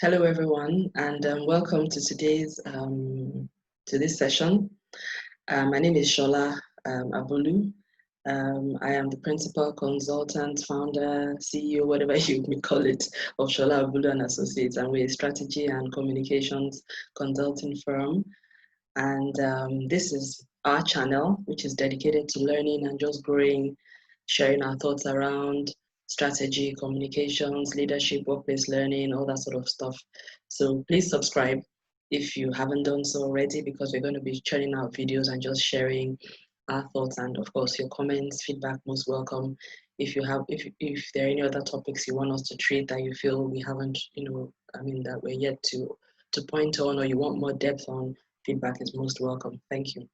Hello, everyone, and welcome to today's to this session. My name is Sola Abulu. I am the principal consultant, founder, CEO, whatever you may call it, of Sola Abulu and Associates, and we're a strategy and communications consulting firm. And this is our channel, which is dedicated to learning and just growing, sharing our thoughts around strategy, communications, leadership, workplace learning, all that sort of stuff. So please subscribe if you haven't done so already, because we're going to be churning out videos and just sharing our thoughts, and of course your comments, feedback most welcome. If if there are any other topics you want us to treat that you feel we haven't, that we're yet to point on, or you want more depth on, feedback is most welcome. Thank you.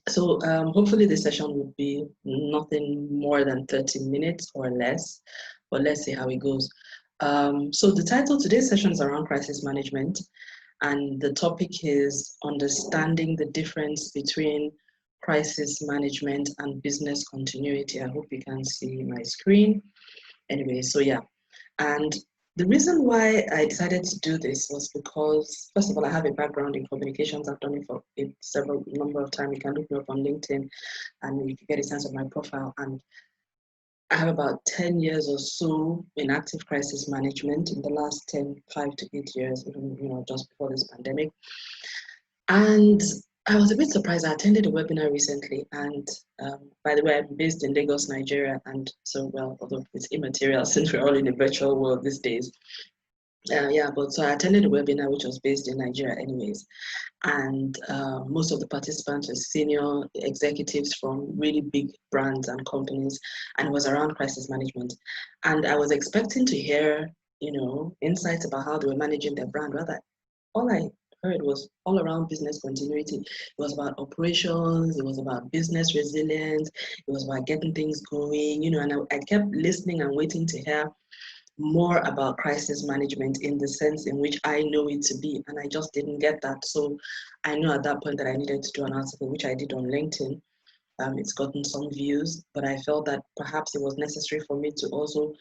So hopefully this session will be nothing more than 30 minutes or less, but let's see how it goes. So the title of today's session is around crisis management, and the topic is understanding the difference between crisis management and business continuity. I hope you can see my screen. Anyway, so yeah, and the reason why I decided to do this was because, first of all, I have a background in communications. I've done it for a several number of times. You can look me up on LinkedIn and you can get a sense of my profile. And I have about 10 years or so in active crisis management in the last 5 to 8 years, even, just before this pandemic. And I was a bit surprised. I attended a webinar recently, and by the way, I'm based in Lagos, Nigeria, and so, well, although it's immaterial since we're all in a virtual world these days. But so I attended a webinar which was based in Nigeria anyways, and most of the participants were senior executives from really big brands and companies, and it was around crisis management. And I was expecting to hear, insights about how they were managing their brand. Rather, all I heard was all around business continuity. It was about operations, it was about business resilience, it was about getting things going, and I kept listening and waiting to hear more about crisis management in the sense in which I know it to be, and I just didn't get that. So I knew at that point that I needed to do an article, which I did on LinkedIn. It's gotten some views, but I felt that perhaps it was necessary for me to also,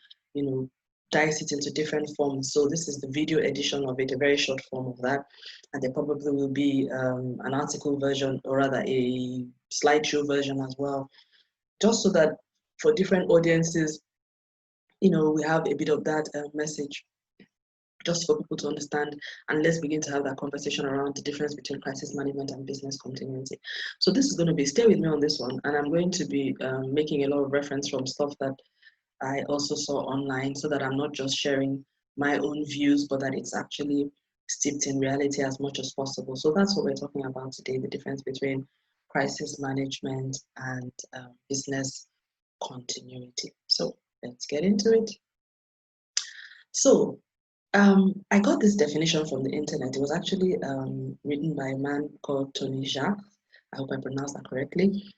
dice it into different forms. So this is the video edition of it, a very short form of that. And there probably will be an article version, or rather a slideshow version as well, just so that for different audiences, we have a bit of that message, just for people to understand, and let's begin to have that conversation around the difference between crisis management and business continuity. So this is going to be, stay with me on this one, and I'm going to be making a lot of reference from stuff that I also saw online, so that I'm not just sharing my own views, but that it's actually steeped in reality as much as possible. So that's what we're talking about today, the difference between crisis management and business continuity. So let's get into it. So I got this definition from the internet. It was actually written by a man called Tony Jacques. I hope I pronounced that correctly.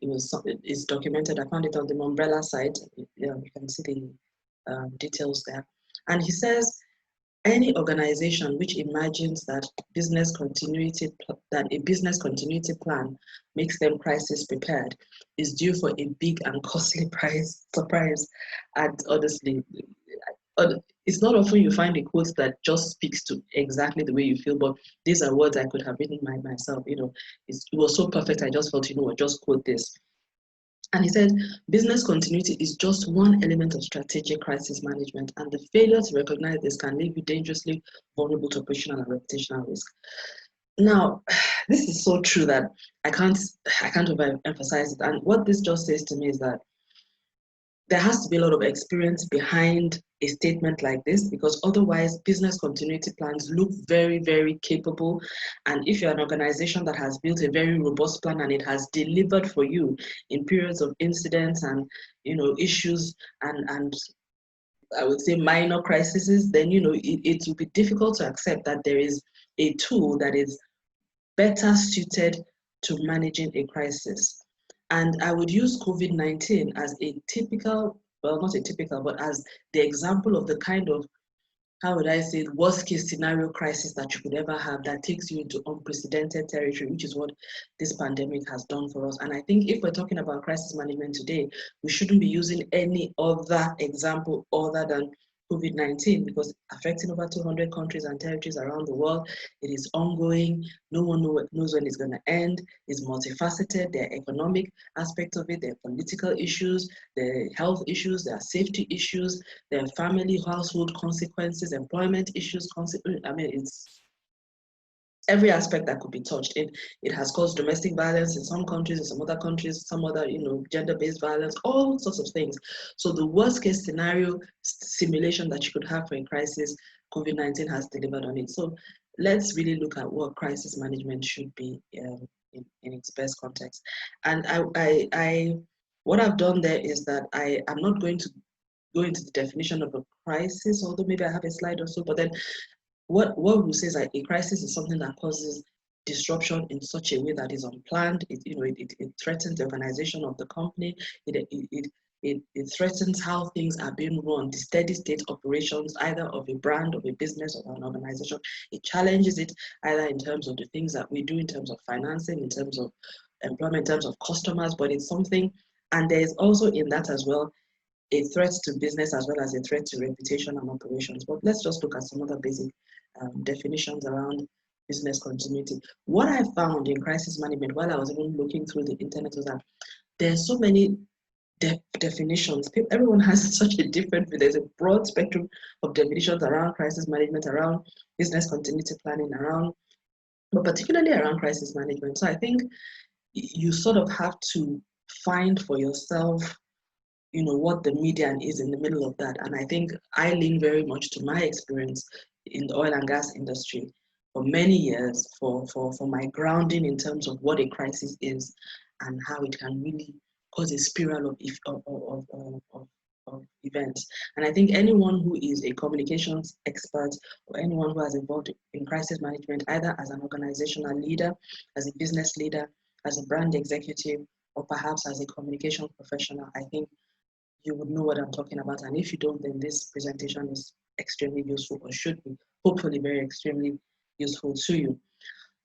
It's documented. I found it on the Umbrella site. You can see the details there. And he says, any organization which imagines that a business continuity plan makes them crisis prepared is due for a big and costly surprise. And honestly, it's not often you find a quote that just speaks to exactly the way you feel, but these are words I could have written myself. It was so perfect. I just felt, just quote this. And he said, business continuity is just one element of strategic crisis management, and the failure to recognize this can leave you dangerously vulnerable to operational and reputational risk. Now, this is so true that I can't overemphasize it. And what this just says to me is that there has to be a lot of experience behind a statement like this, because otherwise business continuity plans look very, very capable. And if you're an organization that has built a very robust plan and it has delivered for you in periods of incidents and issues and I would say minor crises, then it will be difficult to accept that there is a tool that is better suited to managing a crisis. And I would use COVID-19 as a typical, well, not a typical, but as the example of the kind of, how would I say, worst case scenario crisis that you could ever have, that takes you into unprecedented territory, which is what this pandemic has done for us. And I think if we're talking about crisis management today, we shouldn't be using any other example other than COVID-19 because affecting over 200 countries and territories around the world. It is ongoing. No one knows when it's going to end. It's multifaceted. There are economic aspects of it. There are political issues. There are health issues. There are safety issues. There are family, household consequences, employment issues. I mean, it's every aspect that could be touched. It has caused domestic violence in some countries, in some other countries, some other, gender-based violence, all sorts of things. So the worst case scenario simulation that you could have for a crisis, COVID-19 has delivered on it. So let's really look at what crisis management should be in its best context. And what I've done there is that I am not going to go into the definition of a crisis, although maybe I have a slide or so, but then what we say is that a crisis is something that causes disruption in such a way that is unplanned. It threatens the organization of the company. It threatens how things are being run, the steady state operations, either of a brand, of a business, or an organization. It challenges it either in terms of the things that we do, in terms of financing, in terms of employment, in terms of customers, but it's something, and there is also in that as well a threat to business as well as a threat to reputation and operations. But let's just look at some other basic definitions around business continuity. What I found in crisis management while I was even looking through the internet was that there's so many definitions. Everyone has such a different view. There's a broad spectrum of definitions around crisis management, around business continuity planning, but particularly around crisis management. So I think you sort of have to find for yourself what the median is in the middle of that. And I think I lean very much to my experience in the oil and gas industry for many years for my grounding in terms of what a crisis is and how it can really cause a spiral of events. And I think anyone who is a communications expert or anyone who has involved in crisis management, either as an organizational leader, as a business leader, as a brand executive, or perhaps as a communication professional, I think you would know what I'm talking about. And if you don't, then this presentation is extremely useful, or should be, hopefully very extremely useful to you.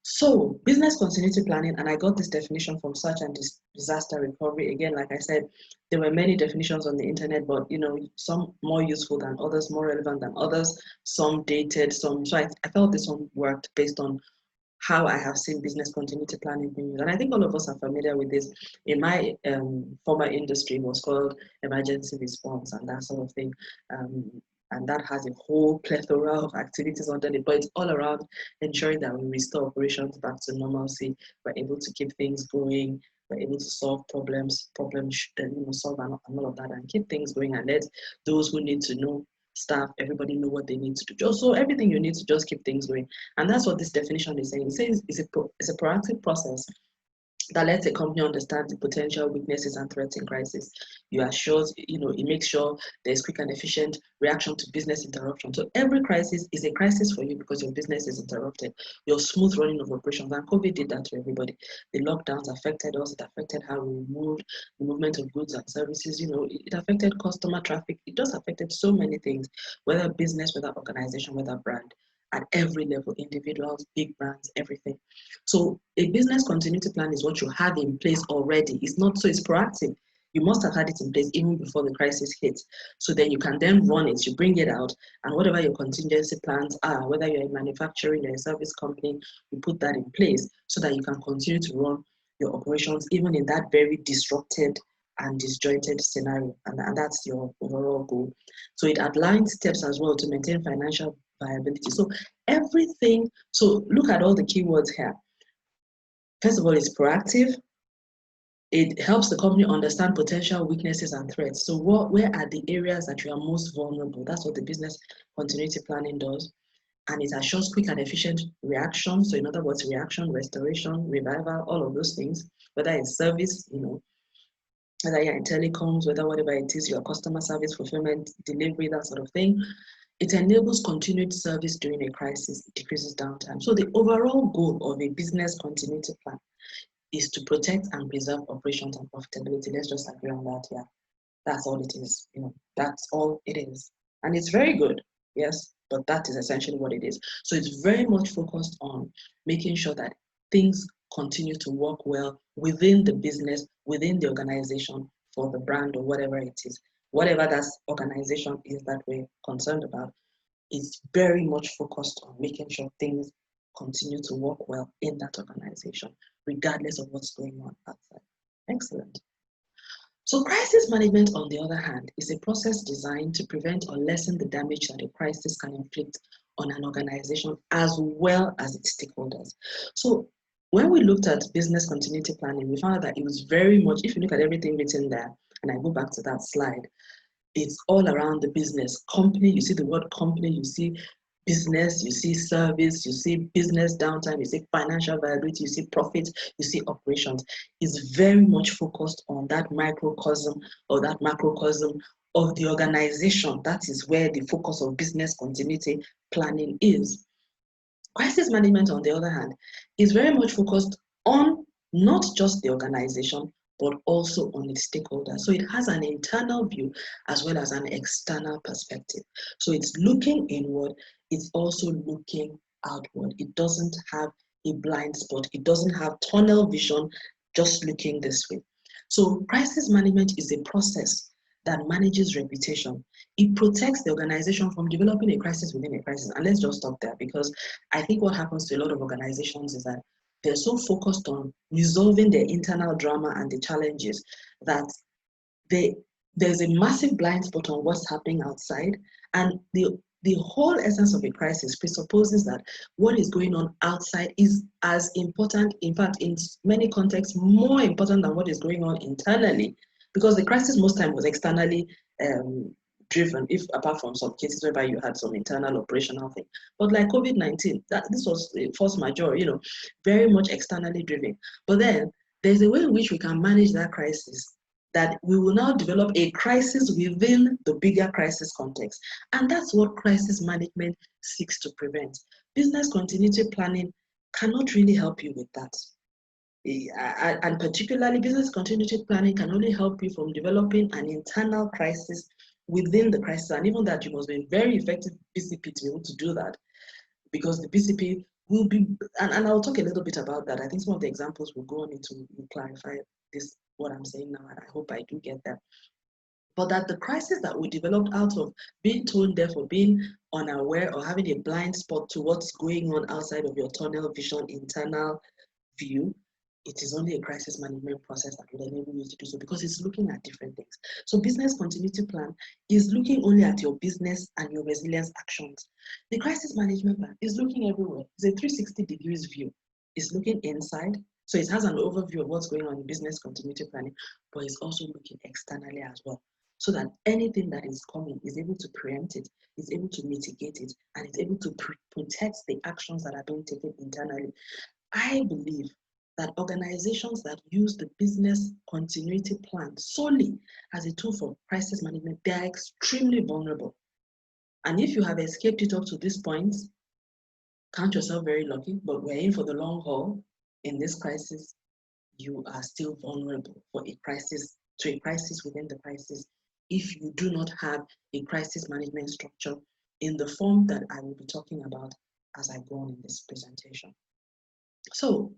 So business continuity planning, and I got this definition from Search and Disaster Recovery. Again, like I said, there were many definitions on the internet, but some more useful than others, more relevant than others, some dated, some. So I felt this one worked based on how I have seen business continuity planning being used. And I think all of us are familiar with this. In my former industry, it was called emergency response and that sort of thing. And that has a whole plethora of activities under it, but it's all around ensuring that we restore operations back to normalcy. We're able to keep things going. We're able to solve problems solve and all of that, and keep things going, and let those who need to know, staff, everybody know what they need to do. So everything you need to just keep things going. And that's what this definition is saying. It says it's a proactive process that lets a company understand the potential weaknesses and threats in crisis. You assure, it makes sure there's quick and efficient reaction to business interruption. So every crisis is a crisis for you because your business is interrupted. Your smooth running of operations, and COVID did that to everybody. The lockdowns affected us. It affected how we moved, the movement of goods and services. It affected customer traffic. It just affected so many things, whether business, whether organization, whether brand, at every level, individuals, big brands, everything. So a business continuity plan is what you have in place already. It's proactive. You must have had it in place even before the crisis hits. So then you can then run it, you bring it out, and whatever your contingency plans are, whether you're in manufacturing, you're a service company, you put that in place so that you can continue to run your operations even in that very disrupted and disjointed scenario. And that's your overall goal. So it outlines steps as well to maintain financial viability. So everything, so look at all the keywords here. First of all, it's proactive. It helps the company understand potential weaknesses and threats. So where are the areas that you are most vulnerable? That's what the business continuity planning does. And it assures quick and efficient reaction. So in other words, reaction, restoration, revival, all of those things, whether it's service, whether you're in telecoms, whether whatever it is, your customer service, fulfillment, delivery, that sort of thing. It enables continued service during a crisis, it decreases downtime. So the overall goal of a business continuity plan is to protect and preserve operations and profitability. Let's just agree on that, yeah. That's all it is, that's all it is. And it's very good, yes, but that is essentially what it is. So it's very much focused on making sure that things continue to work well within the business, within the organization, for the brand or whatever it is. whatever that organization is that we're concerned about, is very much focused on making sure things continue to work well in that organization, regardless of what's going on outside. Excellent. So crisis management, on the other hand, is a process designed to prevent or lessen the damage that a crisis can inflict on an organization as well as its stakeholders. So when we looked at business continuity planning, we found that it was very much, if you look at everything written there, and I go back to that slide, it's all around the business. Company, you see the word company, you see business, you see service, you see business downtime, you see financial viability, you see profit, you see operations. It's very much focused on that microcosm or that macrocosm of the organization. That is where the focus of business continuity planning is. Crisis management, on the other hand, is very much focused on not just the organization, but also on its stakeholders. So it has an internal view as well as an external perspective. So it's looking inward, it's also looking outward. It doesn't have a blind spot. It doesn't have tunnel vision, just looking this way. So crisis management is a process that manages reputation. It protects the organization from developing a crisis within a crisis. And let's just stop there, because I think what happens to a lot of organizations is that they're so focused on resolving their internal drama and the challenges that there's a massive blind spot on what's happening outside. And the whole essence of a crisis presupposes that what is going on outside is as important, in fact, in many contexts, more important than what is going on internally, because the crisis most time was externally driven, if apart from some cases whereby you had some internal operational thing. But like COVID-19, this was a force majeure, very much externally driven. But then there's a way in which we can manage that crisis, that we will now develop a crisis within the bigger crisis context. And that's what crisis management seeks to prevent. Business continuity planning cannot really help you with that. And particularly business continuity planning can only help you from developing an internal crisis within the crisis. And even that, you must be a very effective BCP to be able to do that, because the BCP will be, and I'll talk a little bit about that. I think some of the examples will go on into clarify this, what I'm saying now, and I hope I do get that. But that the crisis that we developed out of being tone deaf or being unaware or having a blind spot to what's going on outside of your tunnel vision, internal view, it is only a crisis management process that will enable you to do so, because it's looking at different things. So business continuity plan is looking only at your business and your resilience actions. The crisis management plan is looking everywhere. It's a 360 degrees view. It's looking inside. So it has an overview of what's going on in business continuity planning, but it's also looking externally as well, so that anything that is coming is able to preempt it, is able to mitigate it, and is able to protect the actions that are being taken internally. I believe that organizations that use the business continuity plan solely as a tool for crisis management, they are extremely vulnerable. And if you have escaped it up to this point, count yourself very lucky, but we're in for the long haul. In this crisis, you are still vulnerable for a crisis, to a crisis within the crisis, if you do not have a crisis management structure in the form that I will be talking about as I go on in this presentation. So,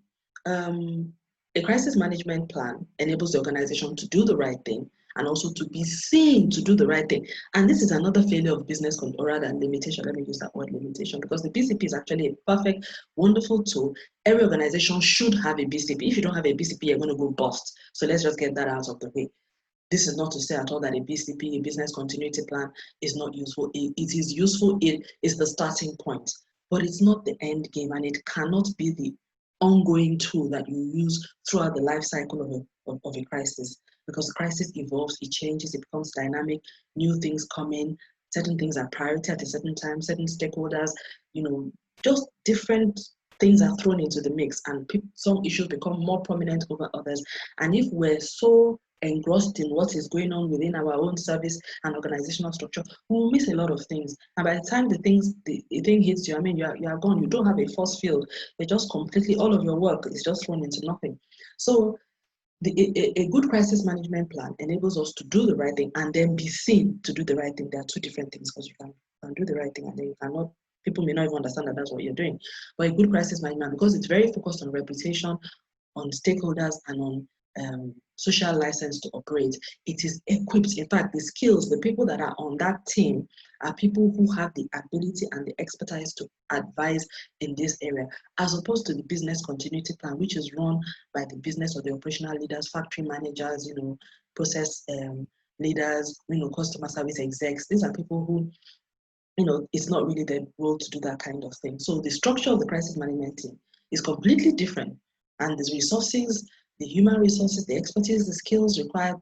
a crisis management plan enables the organization to do the right thing and also to be seen to do the right thing. And this is another failure of business, or rather limitation. Let me use that word, limitation, because the BCP is actually a perfect, wonderful tool. Every organization should have a BCP. If you don't have a BCP, you're going to go bust. So let's just get that out of the way. This is not to say at all that a BCP, a business continuity plan, is not useful. It is useful. It is the starting point, but it's not the end game, and it cannot be the ongoing tool that you use throughout the life cycle of a crisis, because the crisis evolves, it changes, it becomes dynamic, new things come in, certain things are priority at a certain time, certain stakeholders, just different things are thrown into the mix, and some issues become more prominent over others. And if we're so engrossed in what is going on within our own service and organizational structure, we'll miss a lot of things. And by the time the thing hits you, I mean, you are gone. You don't have a force field. You're just completely, all of your work is just thrown into nothing. So a good crisis management plan enables us to do the right thing and then be seen to do the right thing. There are two different things, because you can do the right thing and then you cannot. People may not even understand that that's what you're doing. But a good crisis management, because it's very focused on reputation, on stakeholders, and on social license to operate. It is equipped. In fact, the skills, the people that are on that team are people who have the ability and the expertise to advise in this area, as opposed to the business continuity plan, which is run by the business or the operational leaders, factory managers, process leaders, customer service execs. These are people who, it's not really their role to do that kind of thing. So the structure of the crisis management team is completely different. And the resources, the human resources, the expertise, the skills required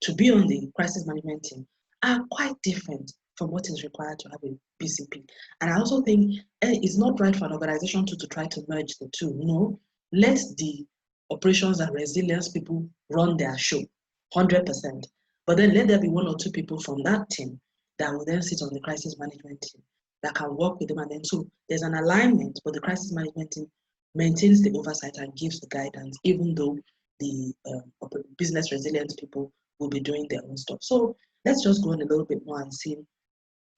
to be on the crisis management team are quite different from what is required to have a BCP. And I also think it's not right for an organization to try to merge the two. No, let the operations and resilience people run their show, 100%. But then let there be one or two people from that team that will then sit on the crisis management team that can work with them. And then so there's an alignment, but the crisis management team maintains the oversight and gives the guidance, even though the business resilience people will be doing their own stuff. So let's just go on a little bit more and see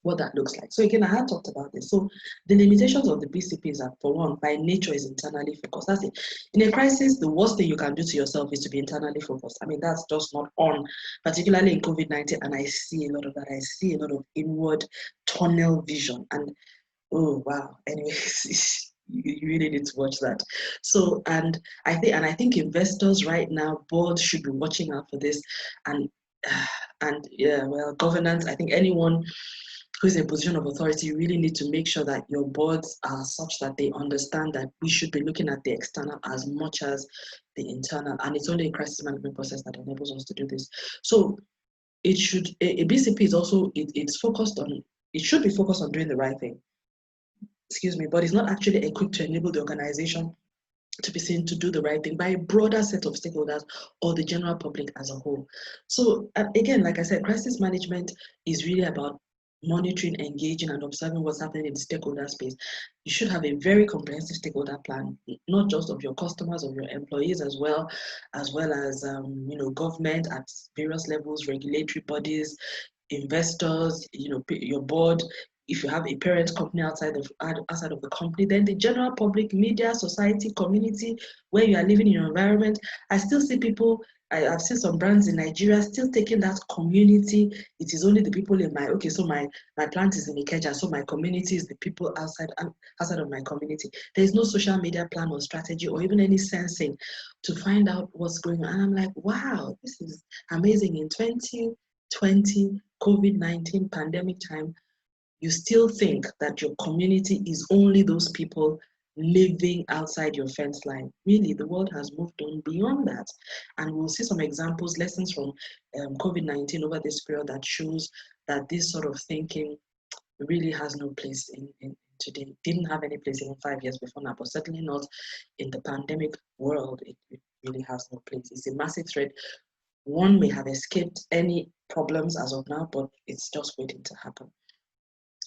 what that looks like. So again, I had talked about this. So the limitations of the BCPs are, for one, by nature is internally focused. That's it. In a crisis, the worst thing you can do to yourself is to be internally focused. I mean, that's just not on, particularly in COVID-19, and I see a lot of that. I see a lot of inward tunnel vision, and oh wow. Anyways, you really need to watch that. So, and I think investors right now, boards should be watching out for this, and yeah, well, governance. I think anyone who's in a position of authority, you really need to make sure that your boards are such that they understand that we should be looking at the external as much as the internal. And it's only a crisis management process that enables us to do this. So it should, a BCP is also, it's focused on, it should be focused on doing the right thing. Excuse me, but it's not actually equipped to enable the organization to be seen to do the right thing by a broader set of stakeholders or the general public as a whole. So again, like I said, crisis management is really about monitoring, engaging, and observing what's happening in the stakeholder space. You should have a very comprehensive stakeholder plan, not just of your customers, of your employees as well as government at various levels, regulatory bodies, investors, your board. If you have a parent company outside of the company, then the general public, media, society, community, where you are living in your environment. I still see people, I've seen some brands in Nigeria still taking that community. It is only the people in so my plant is in Ikeja, so my community is the people outside of my community. There is no social media plan or strategy or even any sensing to find out what's going on. And I'm like, wow, this is amazing. In 2020, COVID-19 pandemic time, you still think that your community is only those people living outside your fence line. Really, the world has moved on beyond that. And we'll see some examples, lessons from COVID-19 over this period that shows that this sort of thinking really has no place in today. Didn't have any place even 5 years before now, but certainly not in the pandemic world. It really has no place. It's a massive threat. One may have escaped any problems as of now, but it's just waiting to happen.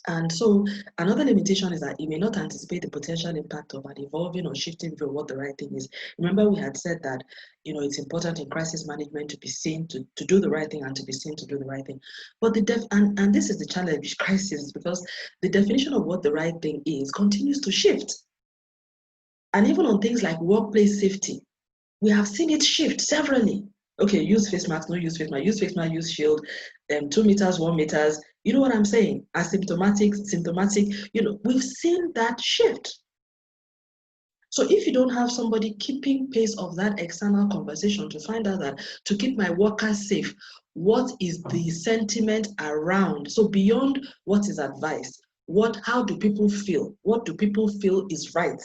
And so another limitation is that you may not anticipate the potential impact of an evolving or shifting view of what the right thing is. Remember, we had said that it's important in crisis management to be seen to do the right thing and to be seen to do the right thing. But and this is the challenge with crisis, because the definition of what the right thing is continues to shift. And even on things like workplace safety, we have seen it shift severally. Okay, use face mask, no use face mask, use shield, 2 meters, 1 meters. You know what I'm saying? Asymptomatic, symptomatic, we've seen that shift. So if you don't have somebody keeping pace of that external conversation to find out that to keep my workers safe, what is the sentiment around? So beyond what is advised, how do people feel? What do people feel is right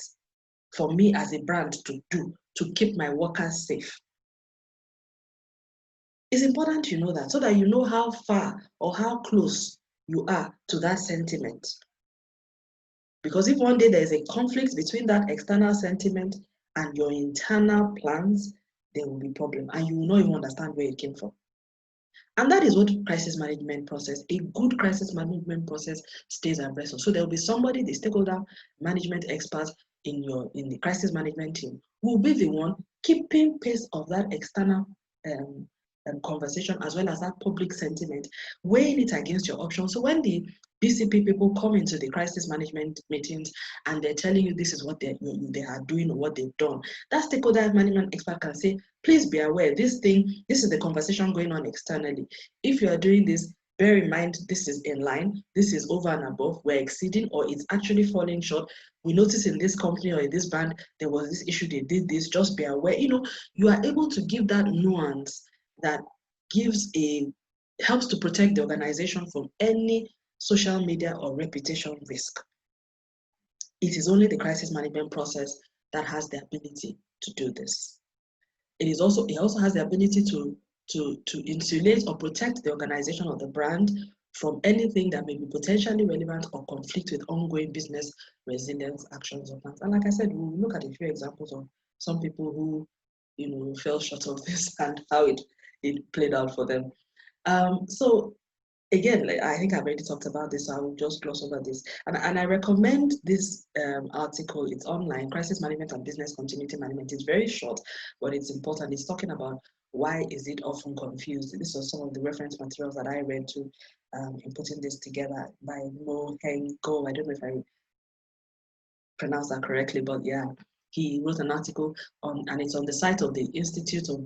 for me as a brand to do to keep my workers safe? It's important you know that, so that you know how far or how close you are to that sentiment. Because if one day there is a conflict between that external sentiment and your internal plans, there will be problem, and you will not even understand where it came from. And that is what crisis management process, a good crisis management process, stays abreast of. So there will be somebody, the stakeholder management expert in the crisis management team, who will be the one keeping pace of that external conversation as well as that public sentiment, weighing it against your options. So when the BCP people come into the crisis management meetings and they're telling you this is what they are doing or what they've done. That stakeholder management expert can say, please be aware, this is the conversation going on externally. If you are doing this, bear in mind, this is in line, this is over and above, we're exceeding or it's actually falling short. We noticed in this company or in this brand, there was this issue, they did this, just be aware. You are able to give that nuance that helps to protect the organization from any social media or reputation risk. It is only the crisis management process that has the ability to do this. It also has the ability to insulate or protect the organization or the brand from anything that may be potentially relevant or conflict with ongoing business resilience actions or plans. And like I said, we'll look at a few examples of some people who fell short of this and how it played out for them. So again, I think I've already talked about this, so I will just gloss over this. And I recommend this article. It's online, Crisis Management and Business Continuity Management. It's very short, but it's important. It's talking about why is it often confused. These are some of the reference materials that I read to in putting this together by Mo Heng Go. I don't know if I pronounced that correctly, but yeah, he wrote an article and it's on the site of the Institute for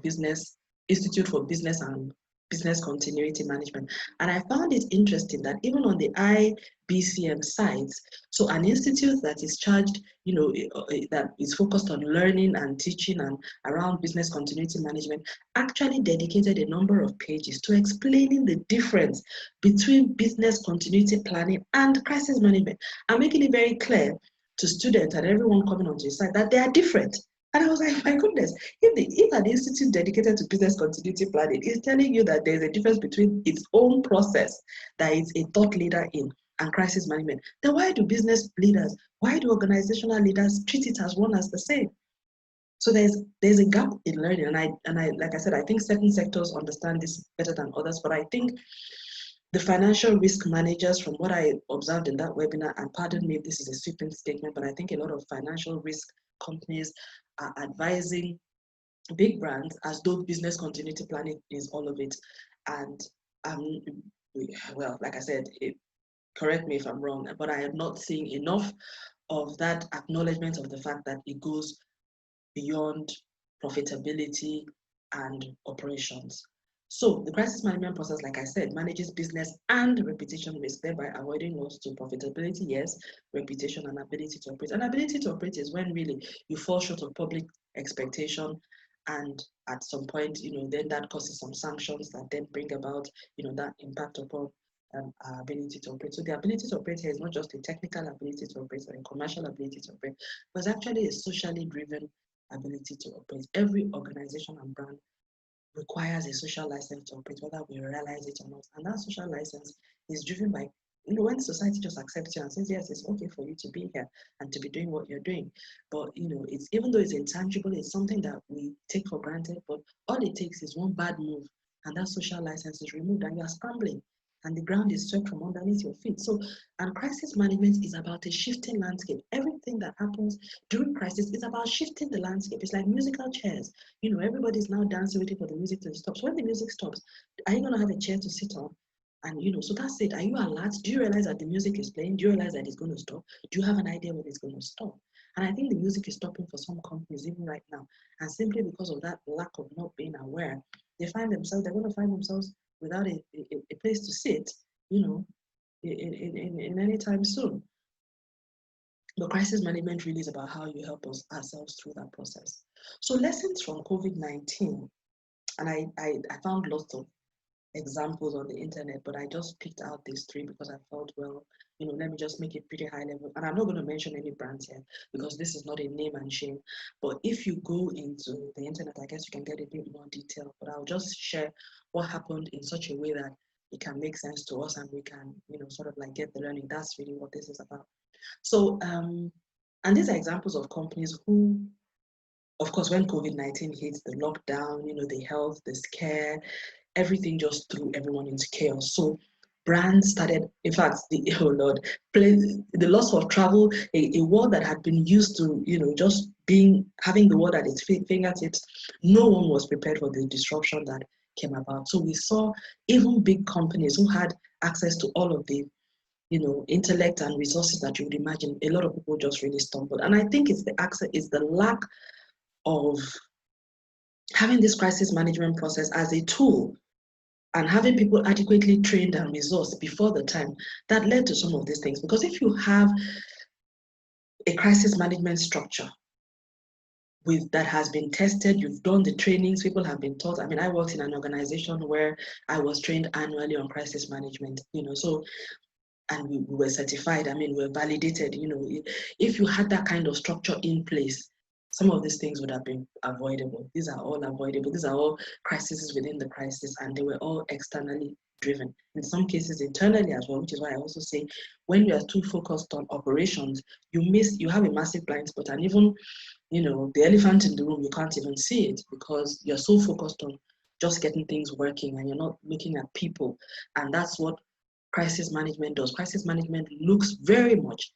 Business and Business Continuity Management. And I found it interesting that even on the IBCM sites, so an institute that is charged, that is focused on learning and teaching and around business continuity management, actually dedicated a number of pages to explaining the difference between business continuity planning and crisis management and making it very clear to students and everyone coming onto the site that they are different. And I was like, my goodness, if an institute dedicated to business continuity planning is telling you that there's a difference between its own process that it's a thought leader in and crisis management, then why do business leaders, why do organizational leaders treat it as one as the same? So there's a gap in learning, and I like I said, I think certain sectors understand this better than others, but I think the financial risk managers, from what I observed in that webinar, and pardon me if this is a sweeping statement, but I think a lot of financial risk companies are advising big brands as though business continuity planning is all of it. And well, like I said, correct me if I'm wrong, but I am not seeing enough of that acknowledgement of the fact that it goes beyond profitability and operations. So the crisis management process, like I said, manages business and reputation risk, thereby avoiding loss to profitability, yes, reputation and ability to operate. And ability to operate is when really you fall short of public expectation, and at some point, then that causes some sanctions that then bring about, that impact upon our ability to operate. So the ability to operate here is not just a technical ability to operate or a commercial ability to operate, but it's actually a socially driven ability to operate. Every organization and brand requires a social license to operate, whether we realize it or not. And that social license is driven by, when society just accepts you and says, yes, it's okay for you to be here and to be doing what you're doing. But, it's, even though it's intangible, it's something that we take for granted, but all it takes is one bad move and that social license is removed and you're scrambling and the ground is swept from underneath your feet. So, and crisis management is about a shifting landscape. Everything that happens during crisis is about shifting the landscape. It's like musical chairs. Everybody's now dancing, waiting for the music to stop. So when the music stops, are you going to have a chair to sit on? And so that's it. Are you alert? Do you realize that the music is playing? Do you realize that it's going to stop? Do you have an idea when it's going to stop? And I think the music is stopping for some companies even right now. And simply because of that lack of not being aware, they're going to find themselves without a place to sit, in any time soon. But crisis management really is about how you help ourselves through that process. So lessons from COVID-19, and I found lots of examples on the internet, but I just picked out these three because I felt, well, let me just make it pretty high level. And I'm not going to mention any brands here because this is not a name and shame. But if you go into the internet, I guess you can get a bit more detail. But I'll just share what happened in such a way that it can make sense to us and we can, sort of like get the learning. That's really what this is about. So, and these are examples of companies who, of course, when COVID-19 hit, the lockdown, the health, the scare, everything just threw everyone into chaos. So brands started, in fact, the loss of travel, a word that had been used to, just having the word at its fingertips, no one was prepared for the disruption that came about. So we saw even big companies who had access to all of the, intellect and resources that you would imagine, a lot of people just really stumbled. And I think it's the lack of having this crisis management process as a tool and having people adequately trained and resourced before the time that led to some of these things. Because if you have a crisis management structure that has been tested, you've done the trainings, people have been taught. I mean, I worked in an organization where I was trained annually on crisis management, and we were certified, we were validated, if you had that kind of structure in place, some of these things would have been avoidable. These are all avoidable. These are all crises within the crisis, and they were all externally driven. In some cases, internally as well, which is why I also say when you are too focused on operations, you have a massive blind spot, and even, the elephant in the room, you can't even see it because you're so focused on just getting things working and you're not looking at people. And that's what crisis management does. Crisis management looks very much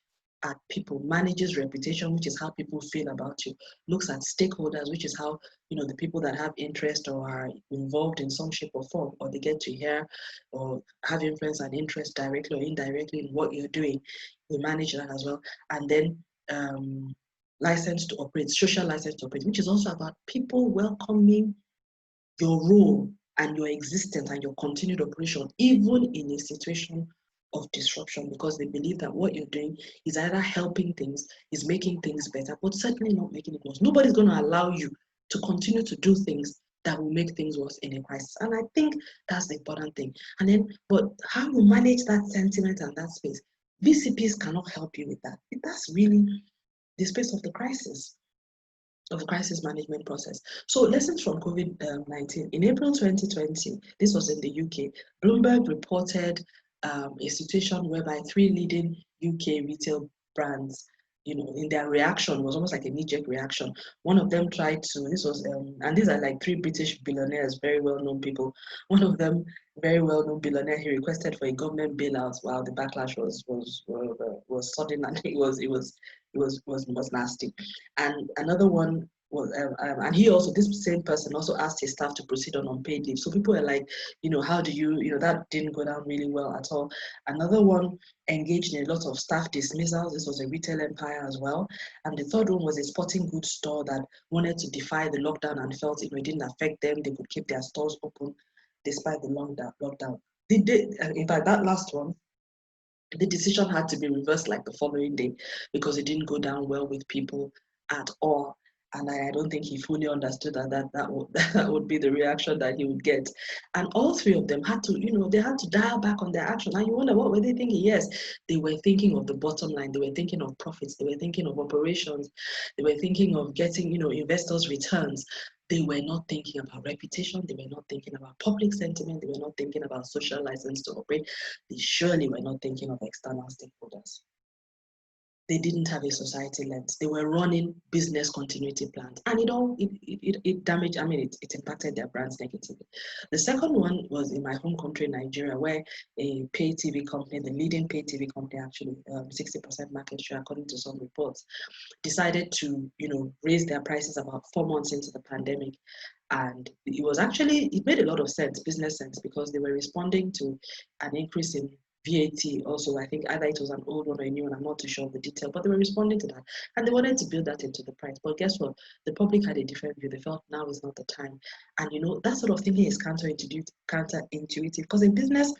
at people, manages reputation, which is how people feel about you, looks at stakeholders, which is how, the people that have interest or are involved in some shape or form, or they get to hear or have influence and interest directly or indirectly in what you're doing, we manage that as well. And then license to operate, social license to operate, which is also about people welcoming your role and your existence and your continued operation, even in a situation of disruption, because they believe that what you're doing is either helping things, is making things better, but certainly not making it worse. Nobody's going to allow you to continue to do things that will make things worse in a crisis. And I think that's the important thing. And then, but how you manage that sentiment and that space, BCPs cannot help you with that. That's really the space of the crisis management process. So lessons from COVID-19. In April 2020, this was in the UK, Bloomberg reported a situation whereby 3 leading UK retail brands, in their reaction, was almost like a knee-jerk reaction. One of them tried to, and these are like 3 British billionaires, very well-known people. One of them, very well-known billionaire, he requested for a government bailout while the backlash was sudden and it was nasty. And another one was, and this same person also asked his staff to proceed on unpaid leave. So people were like, how do you, that didn't go down really well at all. Another one engaged in a lot of staff dismissals. This was a retail empire as well. And the third one was a sporting goods store that wanted to defy the lockdown and felt it didn't affect them. They could keep their stores open despite the lockdown. In fact, that last one, the decision had to be reversed like the following day because it didn't go down well with people at all. And I don't think he fully understood that would be the reaction that he would get. And all 3 of them had to, they had to dial back on their action. And you wonder, what were they thinking? Yes, they were thinking of the bottom line. They were thinking of profits. They were thinking of operations. They were thinking of getting, investors' returns. They were not thinking about reputation. They were not thinking about public sentiment. They were not thinking about social license to operate. They surely were not thinking of external stakeholders. They didn't have a society lens. They were running business continuity plans, and it damaged. It impacted their brands negatively. The second one was in my home country, Nigeria, where a pay TV company, the leading pay TV company, actually 60% market share, according to some reports, decided to raise their prices about 4 months into the pandemic. And it made a lot of sense, business sense, because they were responding to an increase in VAT also. I think either it was an old one or a new one, I'm not too sure of the detail, but they were responding to that. And they wanted to build that into the price. But guess what? The public had a different view. They felt now is not the time. And that sort of thinking is counterintuitive, because in business,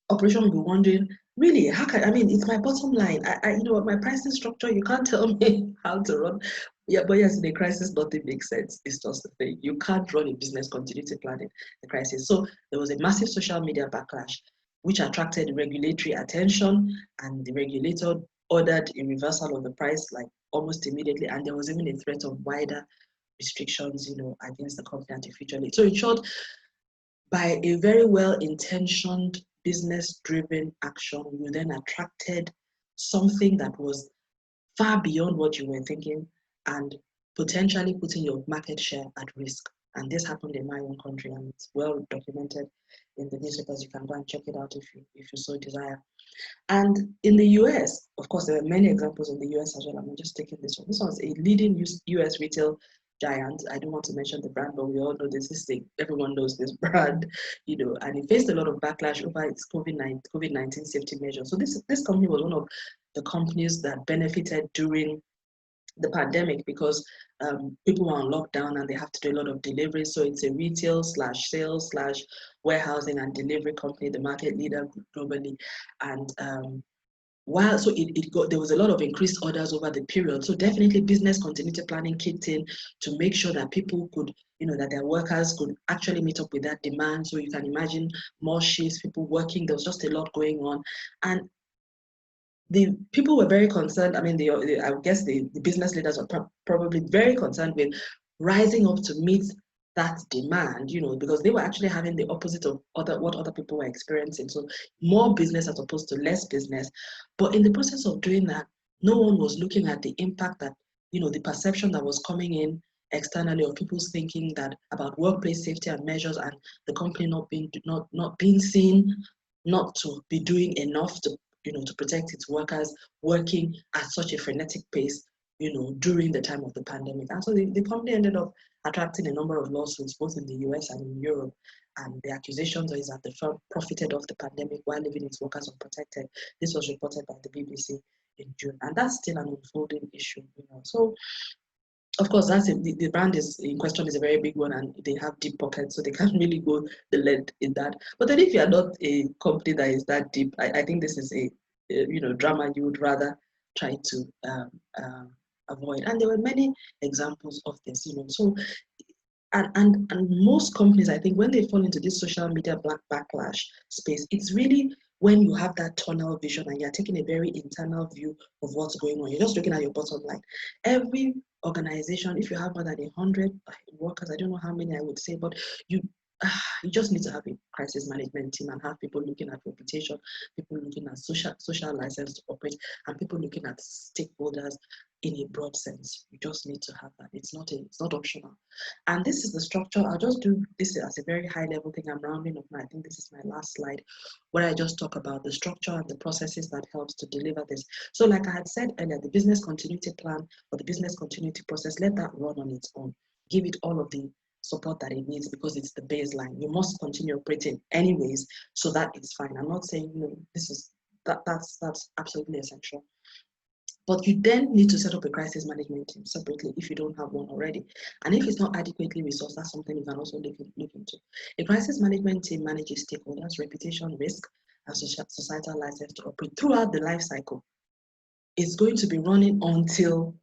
operation will be wondering, really, how can, it's my bottom line. My pricing structure, you can't tell me how to run. Yeah, but yes, in a crisis, nothing makes sense. It's just the thing. You can't run a business continuity plan in the crisis. So there was a massive social media backlash, which attracted regulatory attention, and the regulator ordered a reversal of the price like almost immediately. And there was even a threat of wider restrictions, against the company artificially. So in short, by a very well-intentioned, business-driven action, you then attracted something that was far beyond what you were thinking and potentially putting your market share at risk. And this happened in my own country, and it's well documented in the newspapers. You can go and check it out if you so desire. And in the US, of course, there are many examples in the US as well. I'm just taking this one. This one's a leading US retail giant. I don't want to mention the brand, but we all know this thing. Everyone knows this brand, and it faced a lot of backlash over its COVID-19 safety measures. So this company was one of the companies that benefited during the pandemic because people were on lockdown and they have to do a lot of delivery. So it's a retail slash sales slash warehousing and delivery company, the market leader globally. And there was a lot of increased orders over the period. So definitely business continuity planning kicked in to make sure that people could, that their workers could actually meet up with that demand. So you can imagine more shifts, people working. There was just a lot going on. And the people were very concerned. I mean, I guess the business leaders are probably very concerned with rising up to meet that demand, because they were actually having the opposite of what other people were experiencing. So more business as opposed to less business. But in the process of doing that, no one was looking at the impact that, the perception that was coming in externally of people's thinking that about workplace safety and measures, and the company not being seen, not to be doing enough to protect its workers, working at such a frenetic pace, during the time of the pandemic. And so the company ended up attracting a number of lawsuits, both in the US and in Europe. And the accusation is that the firm profited off the pandemic while leaving its workers unprotected. This was reported by the BBC in June. And that's still an unfolding issue. So of course, the brand is in question is a very big one, and they have deep pockets, so they can't really go the length in that. But then, if you are not a company that is that deep, I think this is a drama you would rather try to avoid. And there were many examples of this, So, and most companies, I think, when they fall into this social media backlash space, it's really when you have that tunnel vision and you're taking a very internal view of what's going on. You're just looking at your bottom line. Every organization, if you have more than 100 workers, I don't know how many I would say, but you just need to have a crisis management team and have people looking at reputation, people looking at social license to operate, and people looking at stakeholders in a broad sense. You just need to have that. It's not optional. And this is the structure. I'll just do this as a very high level thing. I'm rounding up now. I think this is my last slide, where I just talk about the structure and the processes that helps to deliver this. So like I had said earlier, the business continuity plan or the business continuity process, let that run on its own. Give it all of the support that it needs because it's the baseline. You must continue operating anyways, so that it's fine. I'm not saying that's absolutely essential. But you then need to set up a crisis management team separately if you don't have one already. And if it's not adequately resourced, that's something you can also look into. A crisis management team manages stakeholders, reputation, risk, and societal license to operate throughout the life cycle. It's going to be running until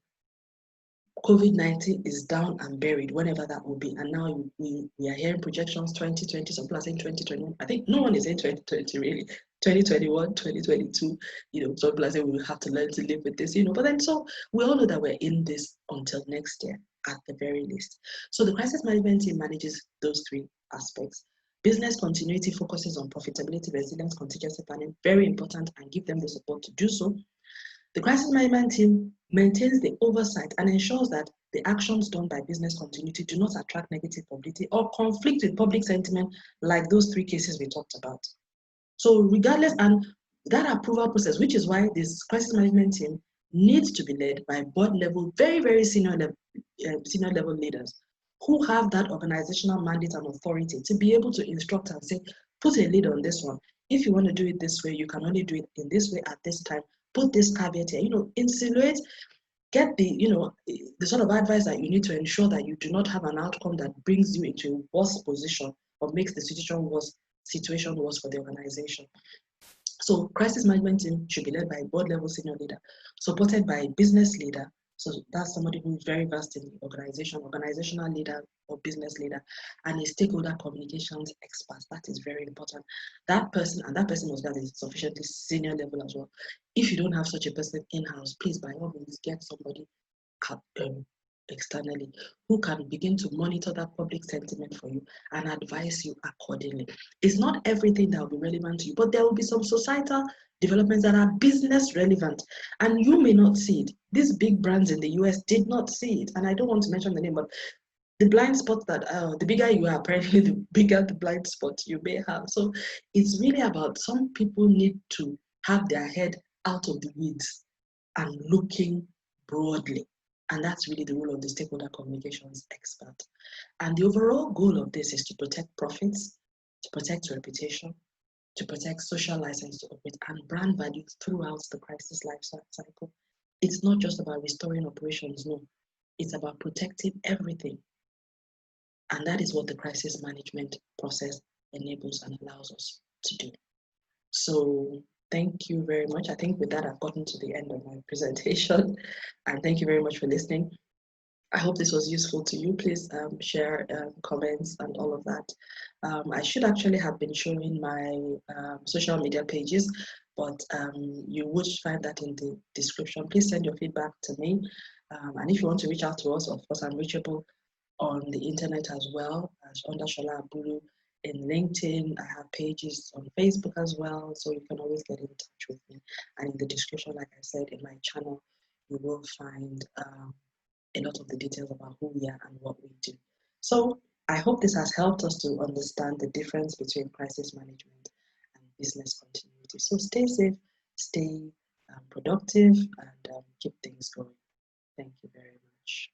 COVID-19 is down and buried, whenever that will be. And now we are hearing projections 2020, some people are saying 2021. I think no one is saying 2020 really. 2021, 2022, some people are saying we will have to learn to live with this, but then so we all know that we're in this until next year at the very least. So the crisis management team manages those three aspects. Business continuity focuses on profitability, resilience, contingency planning, very important, and give them the support to do so. The crisis management team maintains the oversight and ensures that the actions done by business continuity do not attract negative publicity or conflict with public sentiment like those three cases we talked about. So regardless, and that approval process, which is why this crisis management team needs to be led by board level, very, very senior level leaders who have that organizational mandate and authority to be able to instruct and say, put a lead on this one. If you want to do it this way, you can only do it in this way at this time. Put this caveat here, insinuate, get the sort of advice that you need to ensure that you do not have an outcome that brings you into a worse position or makes the situation worse for the organization. So crisis management team should be led by a board level senior leader, supported by a business leader. So that's somebody who is very versed in the organizational leader or business leader, and a stakeholder communications expert. That is very important. That person must be at a sufficiently senior level as well. If you don't have such a person in-house, please by all means get somebody externally who can begin to monitor that public sentiment for you and advise you accordingly. It's not everything that will be relevant to you, but there will be some societal developments that are business relevant, and you may not see it. These big brands in the US did not see it, and I don't want to mention the name, but the blind spot that the bigger you are, apparently the bigger the blind spot you may have. So it's really about, some people need to have their head out of the weeds and looking broadly And that's really the role of the stakeholder communications expert. And the overall goal of this is to protect profits, to protect reputation, to protect social license to operate and brand value throughout the crisis life cycle. It's not just about restoring operations, no. It's about protecting everything. And that is what the crisis management process enables and allows us to do. So thank you very much. I think with that, I've gotten to the end of my presentation. And thank you very much for listening. I hope this was useful to you. Please share comments and all of that. I should actually have been showing my social media pages, but you would find that in the description. Please send your feedback to me. And if you want to reach out to us, of course, I'm reachable on the internet as well as under Sola Abulu in LinkedIn. I have pages on Facebook as well, so you can always get in touch with me. And in the description, like I said, in my channel, you will find a lot of the details about who we are and what we do. So I hope this has helped us to understand the difference between crisis management and business continuity. So stay safe, stay productive, and keep things going. Thank you very much.